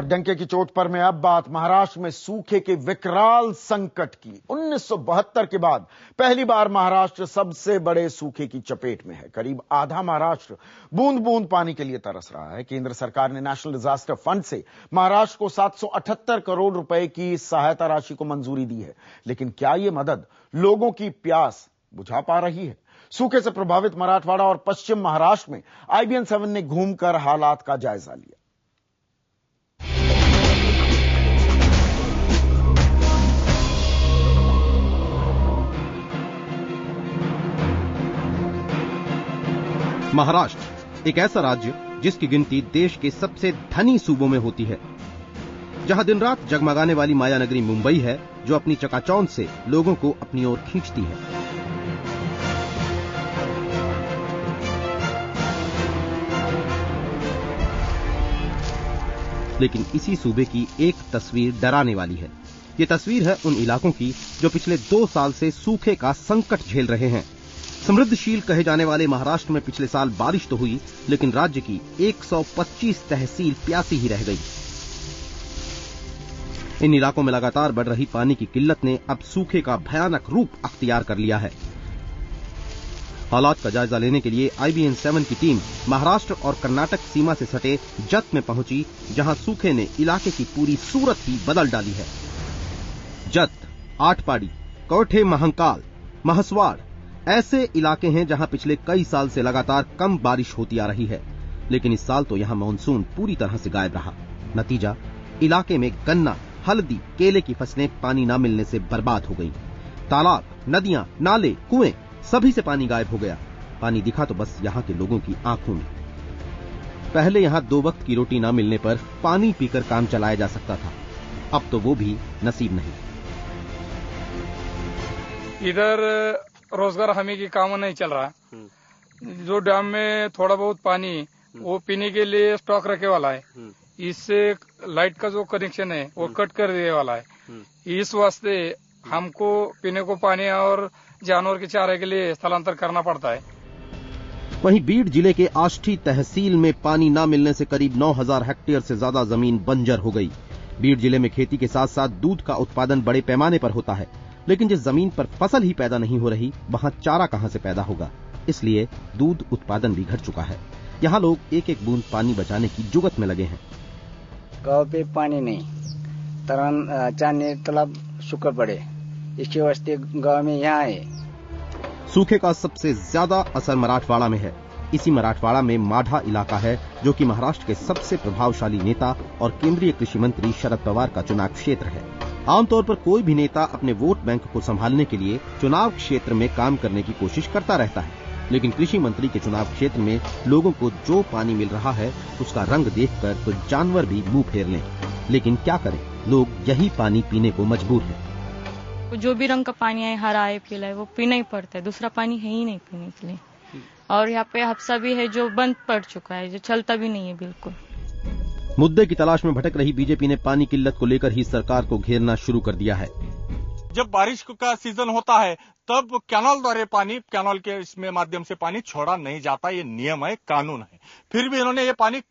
और डंके की चोट पर मैं अब बात महाराष्ट्र में सूखे के विकराल संकट की। 1972 के बाद पहली बार महाराष्ट्र सबसे बड़े सूखे की चपेट में है। करीब आधा महाराष्ट्र बूंद बूंद पानी के लिए तरस रहा है। केंद्र सरकार ने नेशनल डिजास्टर फंड से महाराष्ट्र को 778 करोड़ रुपए की सहायता राशि को मंजूरी दी है, लेकिन क्या यह मदद लोगों की प्यास बुझा पा रही है? सूखे से प्रभावित मराठवाड़ा और पश्चिम महाराष्ट्र में IBN 7 ने घूमकर हालात का जायजा लिया। महाराष्ट्र एक ऐसा राज्य जिसकी गिनती देश के सबसे धनी सूबों में होती है, जहां दिन रात जगमगाने वाली माया नगरी मुंबई है, जो अपनी चकाचौंध से लोगों को अपनी ओर खींचती है। लेकिन इसी सूबे की एक तस्वीर डराने वाली है। ये तस्वीर है उन इलाकों की जो पिछले 2 साल से सूखे का संकट झेल रहे हैं। समृद्धशील कहे जाने वाले महाराष्ट्र में पिछले साल बारिश तो हुई, लेकिन राज्य की 125 तहसील प्यासी ही रह गई। इन इलाकों में लगातार बढ़ रही पानी की किल्लत ने अब सूखे का भयानक रूप अख्तियार कर लिया है। हालात का जायजा लेने के लिए IBN 7 की टीम महाराष्ट्र और कर्नाटक सीमा से सटे जत में पहुंची, जहां सूखे ने इलाके की पूरी सूरत ही बदल डाली है। जत, आटपाड़ी, कौठे महंकाल, महसवाड़ ऐसे इलाके हैं जहां पिछले कई साल से लगातार कम बारिश होती आ रही है, लेकिन इस साल तो यहां मानसून पूरी तरह से गायब रहा। नतीजा, इलाके में गन्ना, हल्दी, केले की फसलें पानी न मिलने से बर्बाद हो गई। तालाब, नदियां, नाले, कुएं सभी से पानी गायब हो गया। पानी दिखा तो बस यहां के लोगों की आंखों में। पहले यहां 2 वक्त की रोटी न मिलने पर पानी पीकर काम चलाया जा सकता था, अब तो वो भी नसीब नहीं। इधर रोजगार हमी की काम नहीं चल रहा। जो डैम में थोड़ा बहुत पानी वो पीने के लिए स्टॉक रखे वाला है, इससे लाइट का जो कनेक्शन है वो कट कर देने वाला है। इस वास्ते हमको पीने को पानी और जानवर के चारे के लिए स्थलांतर करना पड़ता है। वहीं बीड जिले के आष्ठी तहसील में पानी न मिलने से करीब 9000 हेक्टेयर से ज्यादा जमीन बंजर हो गई। बीड जिले में खेती के साथ साथ दूध का उत्पादन बड़े पैमाने पर होता है, लेकिन जिस जमीन पर फसल ही पैदा नहीं हो रही, वहां चारा कहां से पैदा होगा? इसलिए दूध उत्पादन भी घट चुका है। यहाँ लोग एक एक बूंद पानी बचाने की जुगत में लगे हैं। गांव पे पानी नहीं, चांदनी तालाब सूखा पड़े, इसके वास्ते गांव में यहाँ है। सूखे का सबसे ज्यादा असर मराठवाड़ा में है। इसी मराठवाड़ा में माढ़ा इलाका है, जो कि महाराष्ट्र के सबसे प्रभावशाली नेता और केंद्रीय कृषि मंत्री शरद पवार का चुनाव क्षेत्र है। आमतौर पर कोई भी नेता अपने वोट बैंक को संभालने के लिए चुनाव क्षेत्र में काम करने की कोशिश करता रहता है, लेकिन कृषि मंत्री के चुनाव क्षेत्र में लोगों को जो पानी मिल रहा है उसका रंग देखकर तो जानवर भी मुंह फेर लें। लेकिन क्या करें, लोग यही पानी पीने को मजबूर हैं। जो भी रंग का पानी है, हरा है, पीला है, वो पीना ही पड़ता है। दूसरा पानी है ही नहीं पीने के लिए। और यहाँ पे हफ्सा भी है जो बंद पड़ चुका है, जो चलता भी नहीं है बिल्कुल। मुद्दे की तलाश में भटक रही बीजेपी ने पानी किल्लत को लेकर ही सरकार को घेरना शुरू कर दिया है। जब बारिश का सीजन होता है तब कैनाल द्वारा पानी, कैनाल के इसमें माध्यम से पानी छोड़ा नहीं जाता, ये नियम है, कानून है। फिर भी इन्होंने ये पानी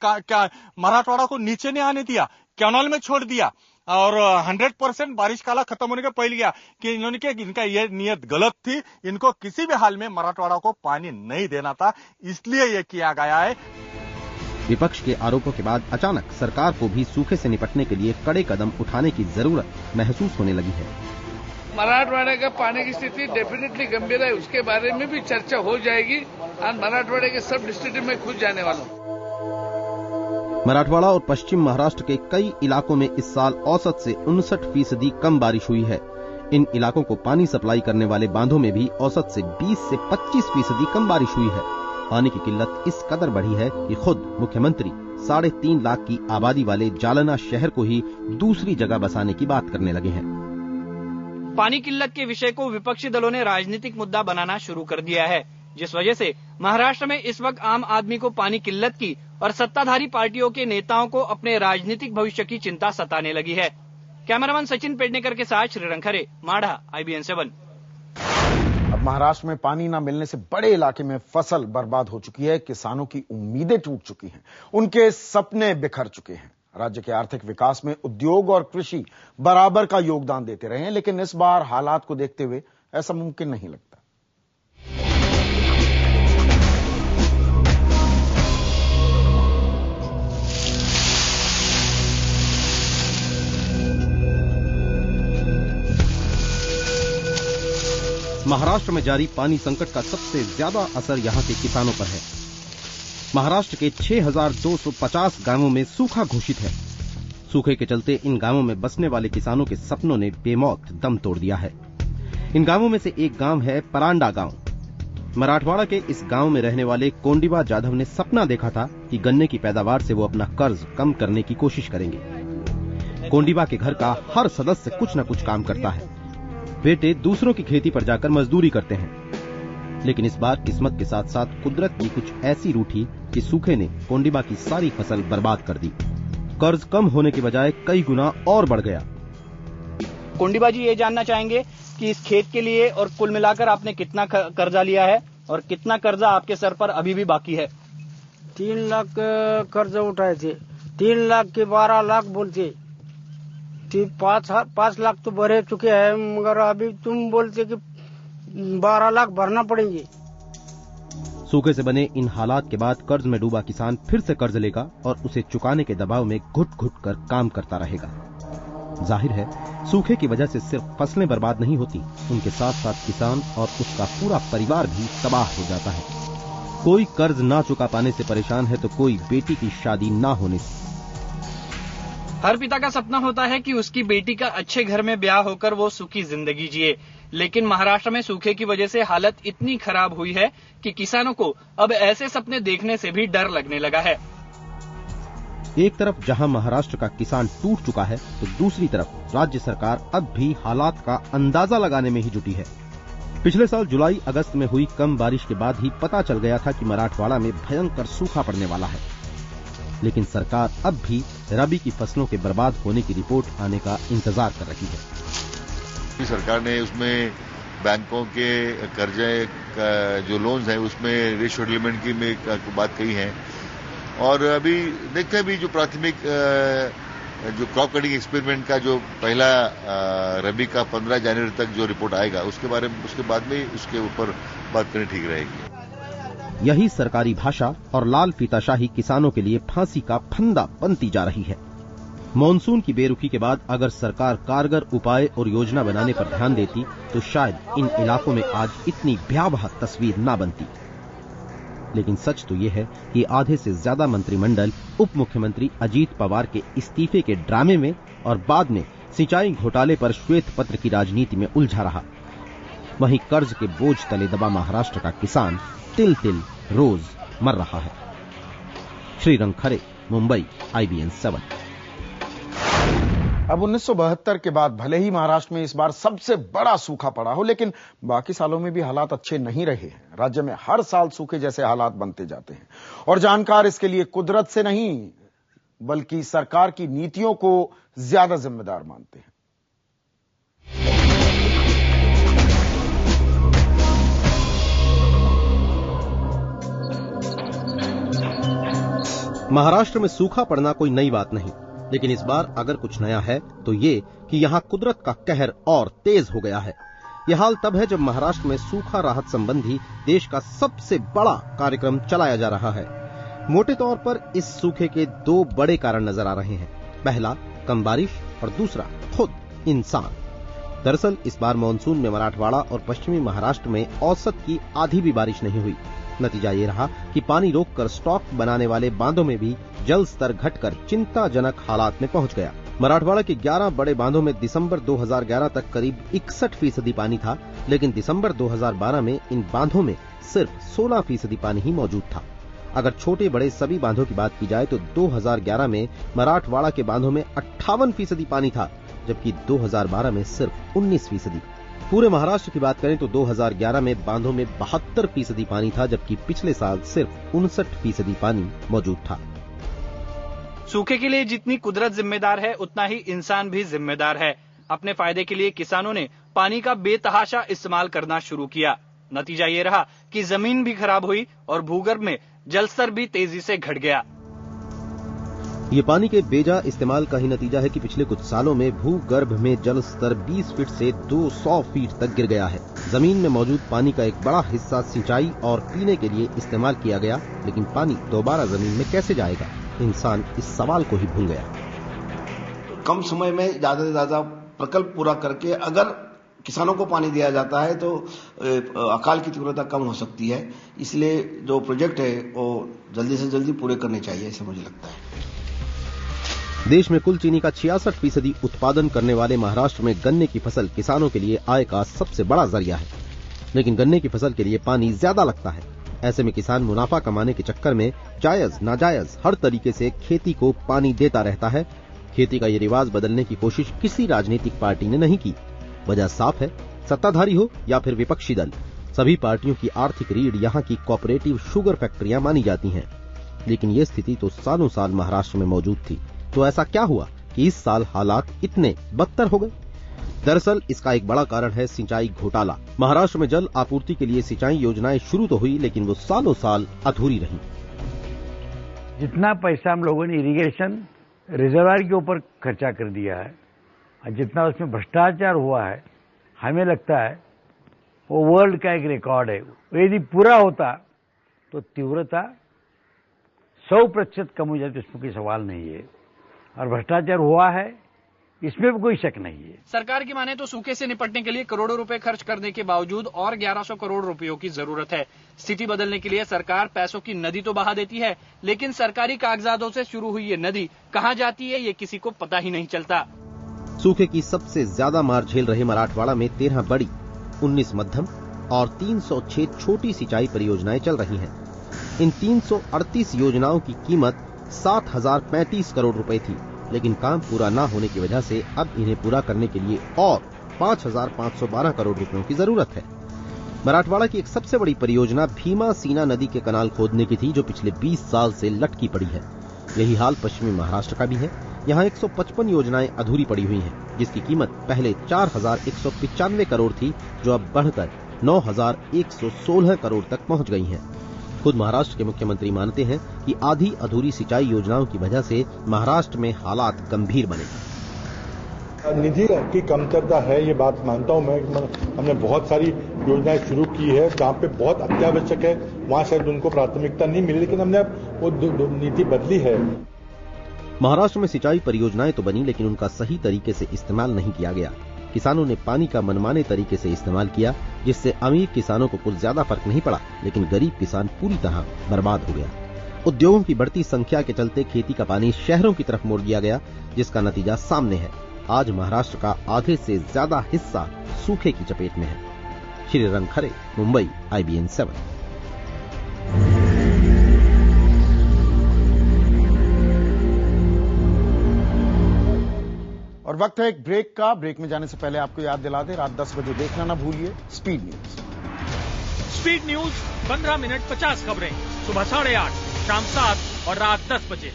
मराठवाड़ा को नीचे नहीं आने दिया, कैनाल में छोड़ दिया और 100% बारिश काला खत्म होने के पहले गया कि इन्होंने इनका ये नियत गलत थी, इनको किसी भी हाल में मराठवाड़ा को पानी नहीं देना था, इसलिए ये किया गया है। विपक्ष के आरोपों के बाद अचानक सरकार को भी सूखे से निपटने के लिए कड़े कदम उठाने की जरूरत महसूस होने लगी है। मराठवाड़ा का पानी की स्थिति डेफिनेटली गंभीर है, उसके बारे में भी चर्चा हो जाएगी और मराठवाड़ा के सब डिस्ट्रिक्ट में खुद जाने वाला हूँ। मराठवाड़ा और पश्चिम महाराष्ट्र के कई इलाकों में इस साल औसत से 59% कम बारिश हुई है। इन इलाकों को पानी सप्लाई करने वाले बांधों में भी औसत से 20 से 25% कम बारिश हुई है। पानी की किल्लत इस कदर बढ़ी है कि खुद मुख्यमंत्री 3.5 लाख की आबादी वाले जालना शहर को ही दूसरी जगह बसाने की बात करने लगे हैं। पानी किल्लत के विषय को विपक्षी दलों ने राजनीतिक मुद्दा बनाना शुरू कर दिया है, जिस वजह से महाराष्ट्र में इस वक्त आम आदमी को पानी किल्लत की और सत्ताधारी पार्टियों के नेताओं को अपने राजनीतिक भविष्य की चिंता सताने लगी है। कैमरामैन सचिन पेडनेकर के साथ श्रीरंग खरे, माढ़ा, IBN 7। अब महाराष्ट्र में पानी न मिलने से बड़े इलाके में फसल बर्बाद हो चुकी है, किसानों की उम्मीदें टूट चुकी हैं, उनके सपने बिखर चुके हैं। राज्य के आर्थिक विकास में उद्योग और कृषि बराबर का योगदान देते रहे हैं, लेकिन इस बार हालात को देखते हुए ऐसा मुमकिन नहीं लगता। महाराष्ट्र में जारी पानी संकट का सबसे ज्यादा असर यहां के किसानों पर है। महाराष्ट्र के 6,250 गांवों में सूखा घोषित है। सूखे के चलते इन गांवों में बसने वाले किसानों के सपनों ने बेमौत दम तोड़ दिया है। इन गांवों में से एक गांव है परांडा गांव। मराठवाड़ा के इस गांव में रहने वाले कोंडिबा जाधव ने सपना देखा था कि गन्ने की पैदावार से वो अपना कर्ज कम करने की कोशिश करेंगे। कोंडिबा के घर का हर सदस्य कुछ न कुछ काम करता है। बेटे दूसरों की खेती पर जाकर मजदूरी करते हैं, लेकिन इस बार किस्मत के साथ साथ कुदरत की कुछ ऐसी रूठी कि सूखे ने कोंडिबा की सारी फसल बर्बाद कर दी। कर्ज कम होने के बजाय कई गुना और बढ़ गया। कोंडिबा जी, ये जानना चाहेंगे कि इस खेत के लिए और कुल मिलाकर आपने कितना कर्जा लिया है और कितना कर्जा आपके सर पर अभी भी बाकी है? 3 लाख कर्ज उठाए थे। 3 लाख के 12 लाख बोलते, 5 लाख तो भरे चुके हैं, मगर अभी तुम बोलते कि 12 लाख भरना पड़ेंगे। सूखे से बने इन हालात के बाद कर्ज में डूबा किसान फिर से कर्ज लेगा और उसे चुकाने के दबाव में घुट घुट कर काम करता रहेगा। जाहिर है, सूखे की वजह से सिर्फ फसलें बर्बाद नहीं होती, उनके साथ साथ किसान और उसका पूरा परिवार भी तबाह हो जाता है। कोई कर्ज ना चुका पाने से परेशान है तो कोई बेटी की शादी ना होने से। हर पिता का सपना होता है कि उसकी बेटी का अच्छे घर में ब्याह होकर वो सुखी जिंदगी जिए, लेकिन महाराष्ट्र में सूखे की वजह से हालत इतनी खराब हुई है कि किसानों को अब ऐसे सपने देखने से भी डर लगने लगा है। एक तरफ जहां महाराष्ट्र का किसान टूट चुका है तो दूसरी तरफ राज्य सरकार अब भी हालात का अंदाजा लगाने में ही जुटी है। पिछले साल जुलाई अगस्त में हुई कम बारिश के बाद ही पता चल गया था कि मराठवाड़ा में भयंकर सूखा पड़ने वाला है, लेकिन सरकार अब भी रबी की फसलों के बर्बाद होने की रिपोर्ट आने का इंतजार कर रही है। सरकार ने उसमें बैंकों के कर्जे जो लोन्स हैं उसमें रेशियो सेटलमेंट की बात कही है, और अभी देखते हैं भी जो प्राथमिक जो क्रॉप कटिंग एक्सपेरिमेंट का जो पहला रबी का 15 जनवरी तक जो रिपोर्ट आएगा उसके बाद में उसके ऊपर बात करनी ठीक रहेगी। यही सरकारी भाषा और लाल फीताशाही किसानों के लिए फांसी का फंदा बनती जा रही है। मॉनसून की बेरुखी के बाद अगर सरकार कारगर उपाय और योजना बनाने पर ध्यान देती तो शायद इन इलाकों में आज इतनी भयावह तस्वीर ना बनती। लेकिन सच तो ये है कि आधे से ज्यादा मंत्रिमंडल उप मुख्यमंत्री अजीत पवार के इस्तीफे के ड्रामे में और बाद में सिंचाई घोटाले पर श्वेत पत्र की राजनीति में उलझा रहा। वहीं कर्ज के बोझ तले दबा महाराष्ट्र का किसान तिल तिल रोज मर रहा है। श्रीरंग खरे, मुंबई, IBN 7। अब 1972 के बाद भले ही महाराष्ट्र में इस बार सबसे बड़ा सूखा पड़ा हो, लेकिन बाकी सालों में भी हालात अच्छे नहीं रहे हैं। राज्य में हर साल सूखे जैसे हालात बनते जाते हैं और जानकार इसके लिए कुदरत से नहीं बल्कि सरकार की नीतियों को ज्यादा जिम्मेदार मानते हैं। महाराष्ट्र में सूखा पड़ना कोई नई बात नहीं, लेकिन इस बार अगर कुछ नया है तो ये कि यहाँ कुदरत का कहर और तेज हो गया है। यह हाल तब है जब महाराष्ट्र में सूखा राहत संबंधी देश का सबसे बड़ा कार्यक्रम चलाया जा रहा है। मोटे तौर पर इस सूखे के 2 बड़े कारण नजर आ रहे हैं। पहला कम बारिश और दूसरा खुद इंसान। दरअसल इस बार मानसून में मराठवाड़ा और पश्चिमी महाराष्ट्र में औसत की आधी भी बारिश नहीं हुई। नतीजा ये रहा कि पानी रोककर स्टॉक बनाने वाले बांधों में भी जल स्तर घटकर चिंताजनक हालात में पहुंच गया। मराठवाड़ा के 11 बड़े बांधों में दिसंबर 2011 तक करीब 61% पानी था, लेकिन दिसंबर 2012 में इन बांधों में सिर्फ 16% पानी ही मौजूद था। अगर छोटे बड़े सभी बांधों की बात की जाए तो 2011 में मराठवाड़ा के बांधों में 58% पानी था, जबकि 2012 में सिर्फ 19%। पूरे महाराष्ट्र की बात करें तो 2011 में बांधों में 72% पानी था, जबकि पिछले साल सिर्फ 59% पानी मौजूद था। सूखे के लिए जितनी कुदरत जिम्मेदार है उतना ही इंसान भी जिम्मेदार है। अपने फायदे के लिए किसानों ने पानी का बेतहाशा इस्तेमाल करना शुरू किया। नतीजा ये रहा कि जमीन भी खराब हुई और भूगर्भ में जलस्तर भी तेजी से घट गया। ये पानी के बेजा इस्तेमाल का ही नतीजा है कि पिछले कुछ सालों में भूगर्भ में जल स्तर 20 फीट से 200 फीट तक गिर गया है। जमीन में मौजूद पानी का एक बड़ा हिस्सा सिंचाई और पीने के लिए इस्तेमाल किया गया, लेकिन पानी दोबारा जमीन में कैसे जाएगा, इंसान इस सवाल को ही भूल गया। कम समय में ज्यादा से ज्यादा प्रकल्प पूरा करके अगर किसानों को पानी दिया जाता है तो अकाल की तीव्रता कम हो सकती है। इसलिए जो प्रोजेक्ट है वो जल्दी से जल्दी पूरे करने चाहिए, ऐसा मुझे लगता है। देश में कुल चीनी का 66% उत्पादन करने वाले महाराष्ट्र में गन्ने की फसल किसानों के लिए आय का सबसे बड़ा जरिया है, लेकिन गन्ने की फसल के लिए पानी ज्यादा लगता है। ऐसे में किसान मुनाफा कमाने के चक्कर में जायज नाजायज हर तरीके से खेती को पानी देता रहता है। खेती का ये रिवाज बदलने की कोशिश किसी राजनीतिक पार्टी ने नहीं की। वजह साफ है, सत्ताधारी हो या फिर विपक्षी दल, सभी पार्टियों की आर्थिक रीढ़ यहाँ की कोऑपरेटिव शुगर फैक्ट्रियां मानी जाती हैं। लेकिन ये स्थिति तो सालों साल महाराष्ट्र में मौजूद थी। तो ऐसा क्या हुआ कि इस साल हालात इतने बदतर हो गए? दरअसल इसका एक बड़ा कारण है सिंचाई घोटाला। महाराष्ट्र में जल आपूर्ति के लिए सिंचाई योजनाएं शुरू तो हुई, लेकिन वो सालों साल अधूरी रहीं। जितना पैसा हम लोगों ने इरिगेशन रिजर्वायर के ऊपर खर्चा कर दिया है और जितना उसमें भ्रष्टाचार हुआ है, हमें लगता है वो वर्ल्ड का एक रिकॉर्ड है। यदि पूरा होता तो तीव्रता 100% कम हो जाती, इसमें कोई सवाल नहीं है। और भ्रष्टाचार हुआ है, इसमें भी कोई शक नहीं है। सरकार की माने तो सूखे से निपटने के लिए करोड़ों रुपए खर्च करने के बावजूद और 1100 करोड़ रुपयों की जरूरत है। स्थिति बदलने के लिए सरकार पैसों की नदी तो बहा देती है, लेकिन सरकारी कागजातों से शुरू हुई ये नदी कहाँ जाती है ये किसी को पता ही नहीं चलता। सूखे की सबसे ज्यादा मार झेल रहे मराठवाड़ा में 13 बड़ी, 19 मध्यम और 306 छोटी सिंचाई परियोजनाएं चल रही हैं। इन 338 योजनाओं की कीमत 7,035 करोड़ रुपए थी, लेकिन काम पूरा न होने की वजह से अब इन्हें पूरा करने के लिए और 5,512 करोड़ रुपयों की जरूरत है। मराठवाड़ा की एक सबसे बड़ी परियोजना भीमा सीना नदी के कनाल खोदने की थी, जो पिछले 20 साल से लटकी पड़ी है। यही हाल पश्चिमी महाराष्ट्र का भी है। यहाँ 155 योजनाएं अधूरी पड़ी हुई हैं, जिसकी कीमत पहले 4,195 करोड़ थी, जो अब बढ़कर 9,116 करोड़ तक पहुँच गई है। खुद महाराष्ट्र के मुख्यमंत्री मानते हैं कि आधी अधूरी सिंचाई योजनाओं की वजह से महाराष्ट्र में हालात गंभीर बने। निधि की कमतरता है, ये बात मानता हूं मैं। हमने बहुत सारी योजनाएं शुरू की है, जहां पे बहुत अत्यावश्यक है वहां शायद उनको प्राथमिकता नहीं मिली, लेकिन हमने वो नीति बदली है। महाराष्ट्र में सिंचाई परियोजनाएं तो बनी, लेकिन उनका सही तरीके से इस्तेमाल नहीं किया गया। किसानों ने पानी का मनमाने तरीके से इस्तेमाल किया, जिससे अमीर किसानों को कुछ ज्यादा फर्क नहीं पड़ा, लेकिन गरीब किसान पूरी तरह बर्बाद हो गया। उद्योगों की बढ़ती संख्या के चलते खेती का पानी शहरों की तरफ मोड़ दिया गया, जिसका नतीजा सामने है। आज महाराष्ट्र का आधे से ज्यादा हिस्सा सूखे की चपेट में है। श्रीरंग खरे, मुंबई, IBN 7। और वक्त है एक ब्रेक का। ब्रेक में जाने से पहले आपको याद दिला दें, रात 10 बजे देखना ना भूलिए speed news. Speed news 15 minute 50 खबरें, सुबह 8:30, शाम 7 और रात 10 बजे।